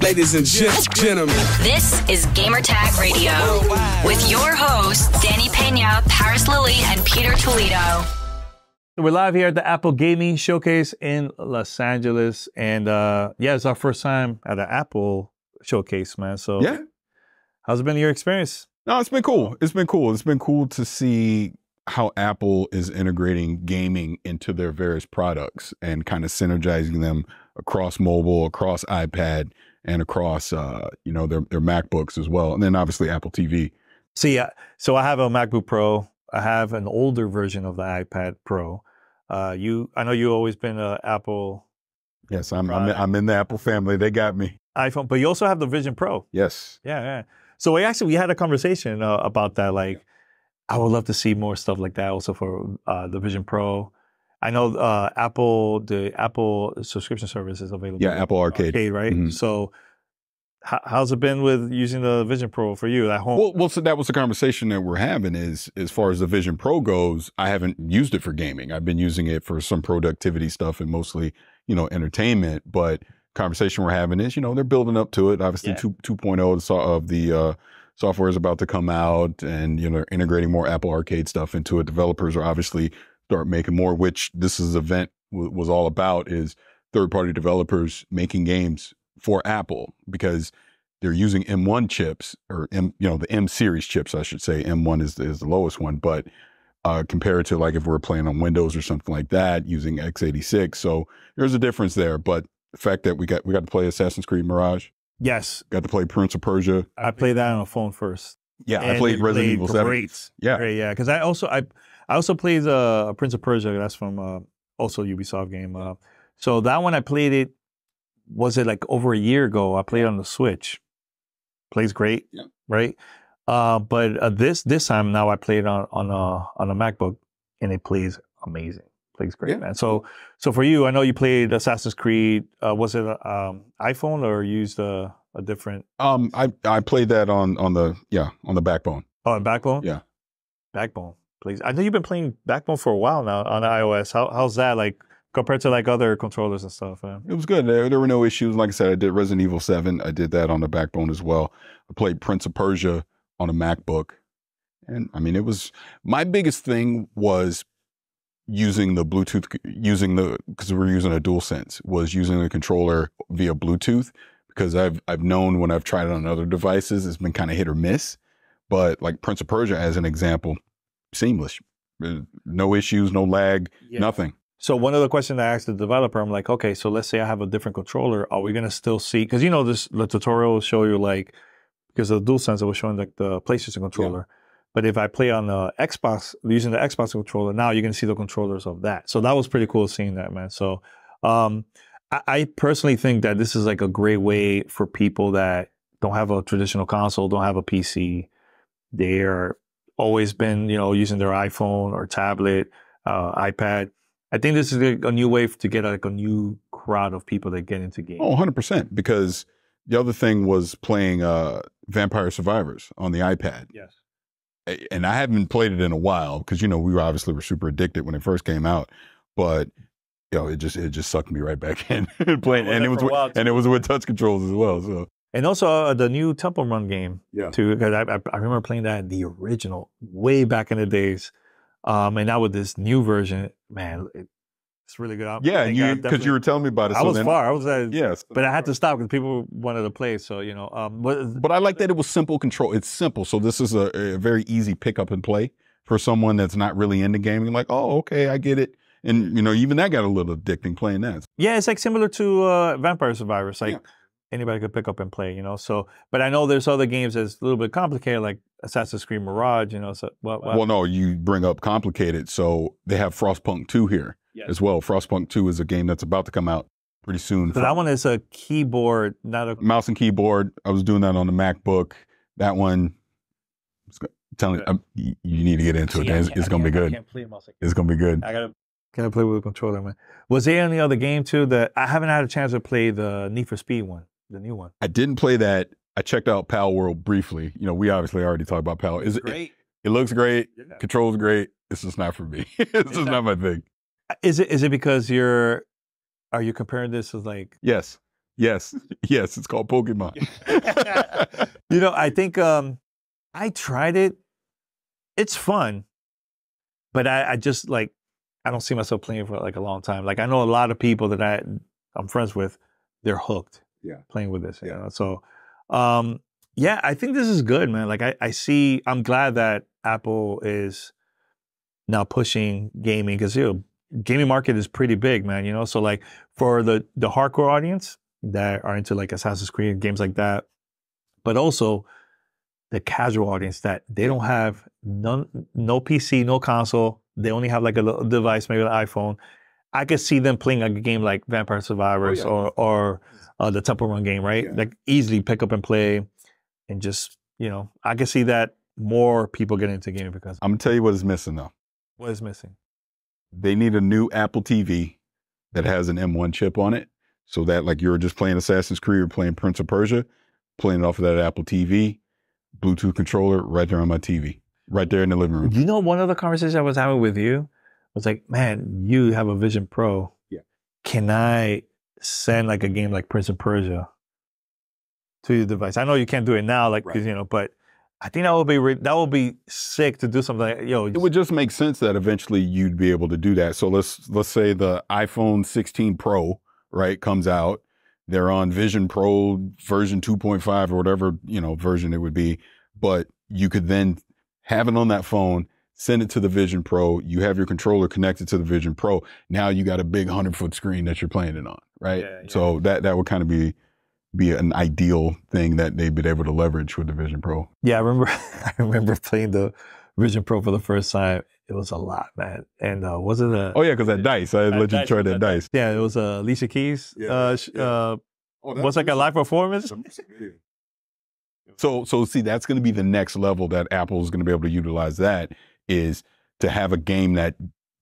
Ladies and gentlemen, this is Gamertag Radio with your hosts, Danny Pena, Parris Lilly, and Peter Toledo. We're live here at the Apple Gaming Showcase in Los Angeles. And yeah, it's our first time at an Apple Showcase, man. So yeah, how's it been your experience? No, it's been cool. It's been cool. It's been cool to see how Apple is integrating gaming into their various products and kind of synergizing them across mobile, across iPad, and across you know, their MacBooks as well, and then obviously Apple TV. See, so I have a MacBook Pro. I have an older version of the iPad Pro. I know you've always been an Apple. Yes, I'm in the Apple family. They got me. iPhone, but you also have the Vision Pro. Yes. Yeah. So we had a conversation about that. Like, I would love to see more stuff like that also for the Vision Pro. I know the Apple subscription service is available. Yeah, Apple Arcade, right? Mm-hmm. So how's it been with using the Vision Pro for you at home? Well, so that was the conversation that we're having is, as far as the Vision Pro goes, I haven't used it for gaming. I've been using it for some productivity stuff and mostly, you know, entertainment. But conversation we're having is, you know, they're building up to it. Obviously, 2.0 of the software is about to come out, and, you know, integrating more Apple Arcade stuff into it. Developers are obviously start making more, which this event was all about, is third-party developers making games for Apple, because they're using M1 chips, or the M series chips, I should say. M1 is the lowest one, but compared to, like, if we're playing on Windows or something like that, using x86. So there's a difference there. But the fact that we got to play Assassin's Creed Mirage. Yes. Got to play Prince of Persia. I played that on a phone first. Yeah, I played Resident Evil 7. Great. Yeah. Great, yeah. Because I also played Prince of Persia. That's from also Ubisoft game. So that one I played it, was it like over a year ago? I played it on the Switch. Plays great, right? But this time now I played on a MacBook, and it plays amazing. Plays great, man. So for you, I know you played Assassin's Creed. Was it iPhone or used a different? I played that on the Backbone. Oh, on Backbone? Yeah. Backbone. Please. I know you've been playing Backbone for a while now on iOS. How's that like compared to like other controllers and stuff? It was good. There were no issues. Like I said, I did Resident Evil 7. I did that on the Backbone as well. I played Prince of Persia on a MacBook. And I mean, my biggest thing was using the Bluetooth, because we're using a DualSense, was using the controller via Bluetooth, because I've known when I've tried it on other devices, it's been kind of hit or miss. But like Prince of Persia, as an example, seamless, no issues, no lag, nothing. So one of the questions I asked the developer, I'm like, okay, so let's say I have a different controller, are we gonna still see? Because you know the tutorial will show you, like, because of the DualSense, it was showing like the PlayStation controller. Yeah. But if I play on the Xbox, using the Xbox controller, now you're gonna see the controllers of that. So that was pretty cool seeing that, man. So I personally think that this is like a great way for people that don't have a traditional console, don't have a PC. They're always been, using their iPhone or tablet, iPad. I think this is a new way to get like a new crowd of people that get into games. Oh, 100%. Because the other thing was playing Vampire Survivors on the iPad. Yes. And I haven't played it in a while because, we were super addicted when it first came out. But, it just sucked me right back in playing. And it was with touch controls as well. So. And also the new Temple Run game, too, because I remember playing that, the original, way back in the days. And now with this new version, man, it's really good. Yeah, because you were telling me about it. I was at, yes, but I had to stop because people wanted to play. So, But I like that it was simple control. It's simple. So this is a very easy pick up and play for someone that's not really into gaming. Like, oh, okay, I get it. And, even that got a little addicting playing that. Yeah, it's like similar to Vampire Survivors. Like, anybody could pick up and play, So, but I know there's other games that's a little bit complicated, like Assassin's Creed Mirage, So, well, no, you bring up complicated. So they have Frostpunk 2 here as well. Frostpunk 2 is a game that's about to come out pretty soon. So that one is a keyboard, not a mouse and keyboard. I was doing that on the MacBook. That one, telling you need to get into it. It's gonna be good. It's gonna be good. I gotta play with a controller, man. Was there any other game too that I haven't had a chance to play? The Need for Speed one. The new one. I didn't play that. I checked out Pal World briefly. We obviously already talked about Pal. It's great. It looks great. Yeah. Controls great. It's just not for me. It's just not my thing. Is it because are you comparing this as like? Yes. Yes, yes, it's called Pokemon. You know, I think I tried it. It's fun, but I just like I don't see myself playing for like a long time. Like I know a lot of people that I'm friends with, they're hooked. Yeah. Playing with this. Yeah. You know? So yeah, I think this is good, man. Like I'm glad that Apple is now pushing gaming because gaming market is pretty big, man. You know, so like for the hardcore audience that are into like Assassin's Creed and games like that, but also the casual audience that they don't have no PC, no console. They only have like a little device, maybe an iPhone. I could see them playing like a game like Vampire Survivors or the Temple Run game, right? Yeah. Like easily pick up and play, and just I could see that more people get into gaming because I'm gonna tell you what is missing though. what is missing? They need a new Apple TV that has an M1 chip on it, so that like you were just playing Assassin's Creed or playing Prince of Persia, playing it off of that Apple TV, Bluetooth controller right there on my TV, right there in the living room. You know, one of the conversations I was having with you was like, man, you have a Vision Pro. Yeah. Can I send like a game like Prince of Persia to your device? I know you can't do it now, like, 'cause, but I think that would be sick to do something like, It would just make sense that eventually you'd be able to do that. So let's say the iPhone 16 Pro, right, comes out. They're on Vision Pro version 2.5 or whatever, version it would be. But you could then have it on that phone, send it to the Vision Pro. You have your controller connected to the Vision Pro. Now you got a big 100-foot screen that you're playing it on, right? Yeah. So that would kind of be an ideal thing that they'd be able to leverage with the Vision Pro. Yeah, I remember playing the Vision Pro for the first time. It was a lot, man. And was it a... Oh, yeah, because that dice. I let you try that dice. Yeah, it was Alicia Keys. Was like a live performance. So see, that's going to be the next level that Apple is going to be able to utilize. That is to have a game that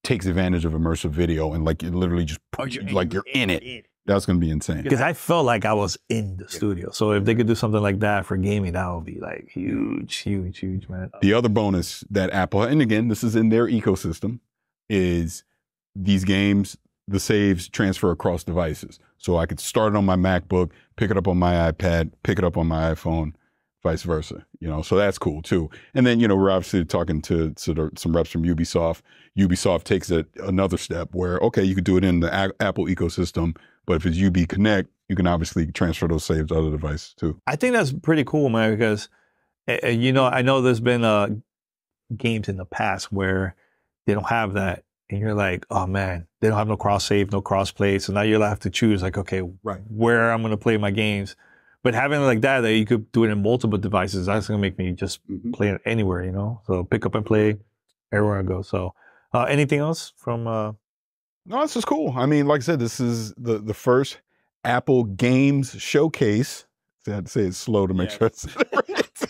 takes advantage of immersive video and like it literally just you're in it. That's going to be insane. Because I felt like I was in the studio. So if they could do something like that for gaming, that would be like huge, man. The other bonus that Apple, and again, this is in their ecosystem, is these games, the saves transfer across devices. So I could start it on my MacBook, pick it up on my iPad, pick it up on my iPhone, vice versa. So that's cool too. And then, we're obviously talking to some reps from Ubisoft. Ubisoft takes it another step where, okay, you could do it in the Apple ecosystem, but if it's UB Connect, you can obviously transfer those saves to other devices too. I think that's pretty cool, man, because, I know there's been games in the past where they don't have that. And you're like, oh man, they don't have no cross save, no cross play. So now you'll have to choose like, okay, where I'm going to play my games. But having it like that you could do it in multiple devices, that's going to make me just play it anywhere, So pick up and play everywhere I go. So anything else from... No, this is cool. I mean, like I said, this is the first Apple Games Showcase. I had to say it slow to make sure it's right.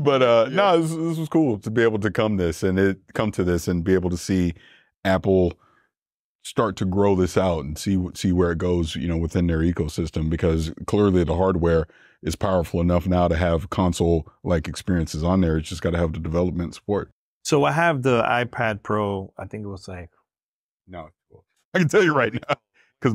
But no, this was cool to be able to come to this and be able to see Apple start to grow this out and see where it goes, within their ecosystem, because clearly the hardware is powerful enough now to have console-like experiences on there. It's just got to have the development support. So I have the iPad Pro. I think it was like... No, I can tell you right now, because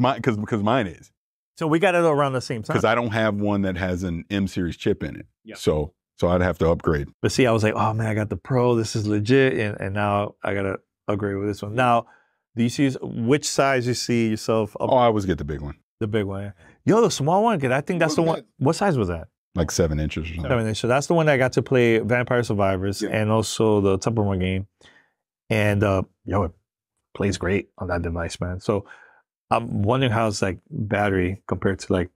mine is. So we got it around the same time. Because I don't have one that has an M series chip in it. Yep. So I'd have to upgrade. But see, I was like, oh man, I got the Pro. This is legit, and now I gotta upgrade with this one. Now, do you see which size you see yourself? I always get the big one. The big one. The small one. Because I think that's the one. What size was that? Like 7 inches or something. 7 inches. So that's the one that I got to play Vampire Survivors and also the Temple Run game. And it plays great on that device, man. So I'm wondering how it's like battery compared to like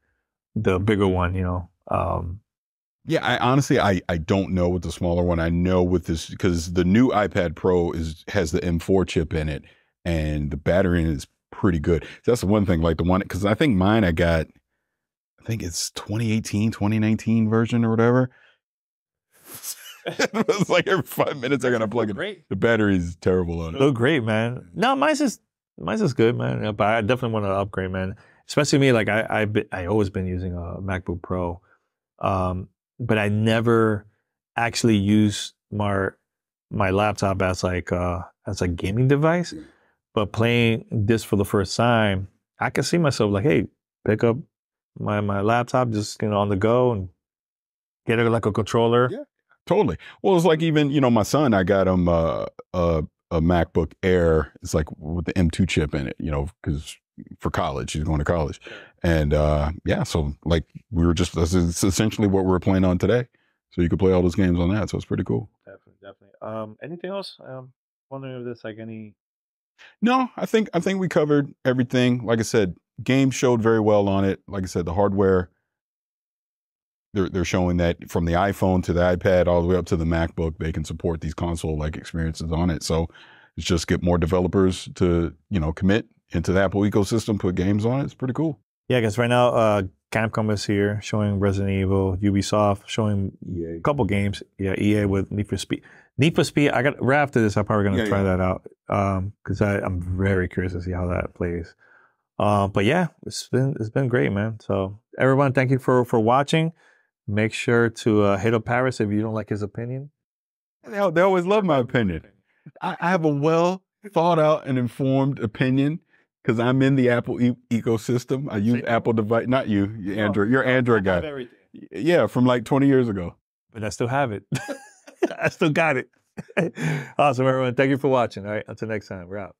the bigger one, Yeah, I honestly don't know with the smaller one. I know with this, because the new iPad Pro has the M4 chip in it, and the battery in it is pretty good. That's the one thing, like the one, because I think mine I think it's 2018, 2019 version or whatever. It's like every 5 minutes I gotta plug it. Great. The battery is terrible on it. Look great, man. No, mine's is good, man. Yeah, but I definitely want to upgrade, man. Especially me, like I always been using a MacBook Pro, but I never actually used my laptop as a gaming device. But playing this for the first time, I can see myself like, hey, pick up my laptop, just on the go and get it like a controller. Yeah, totally. Well, it's like even my son. I got him a MacBook Air. It's like with the M2 chip in it. Because for college, he's going to college, and so like that's essentially what we're playing on today. So you could play all those games on that. So it's pretty cool. Definitely. Anything else? Wondering if there's like any. No, I think we covered everything. Like I said, games showed very well on it. Like I said, the hardware, they're showing that from the iPhone to the iPad all the way up to the MacBook, they can support these console-like experiences on it. So it's just get more developers to, commit into the Apple ecosystem, put games on it. It's pretty cool. Yeah, because right now, Capcom is here showing Resident Evil, Ubisoft showing a couple games. Yeah, EA with Need for Speed. Need for Speed, right after this, I'm probably going to try that out because I'm very curious to see how that plays. But yeah, it's been great, man. So everyone, thank you for watching. Make sure to hit up Parris if you don't like his opinion. They always love my opinion. I have a well thought out and informed opinion because I'm in the Apple ecosystem. I use Apple device, not you, Android. You're Android guy. Everything. Yeah, from like 20 years ago. But I still have it. I still got it. Awesome, everyone. Thank you for watching. All right, until next time, we're out.